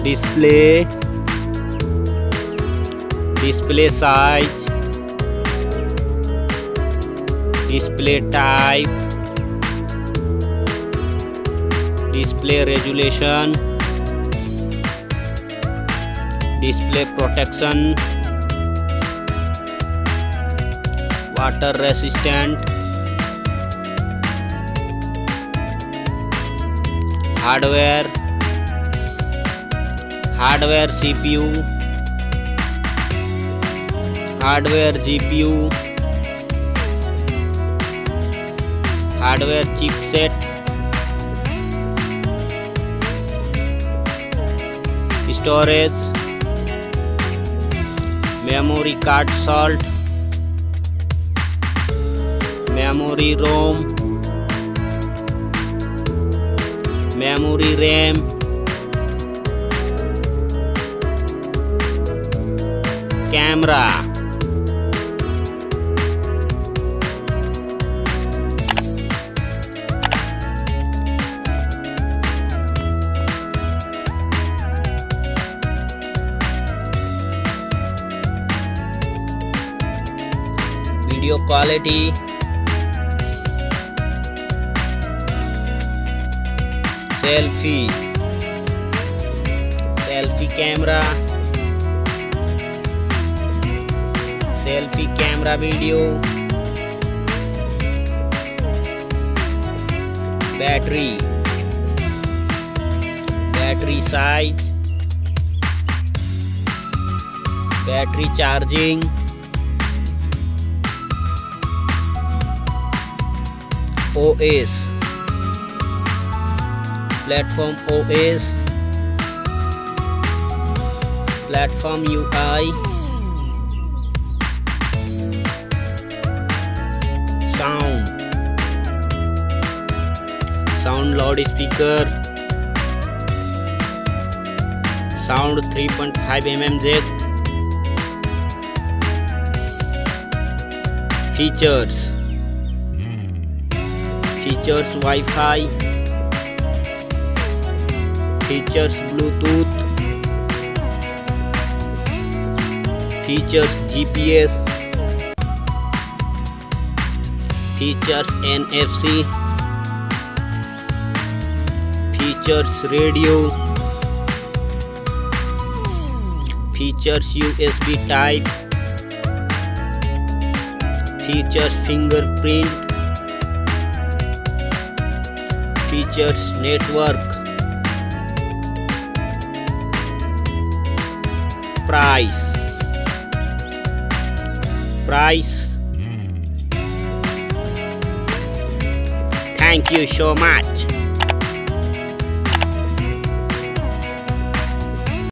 display, display size, display type, display resolution, display protection, water resistant, hardware CPU, hardware GPU, hardware chipset, storage, memory card slot, memory ROM, memory RAM, camera, video quality, selfie camera, selfie camera video, battery size, battery charging, OS, platform OS, platform UI, sound loudspeaker, sound 3.5 mm jack, features Wi-Fi, features Bluetooth, features GPS, features NFC, features radio, features USB type, features fingerprint, features network, price. Thank you so much.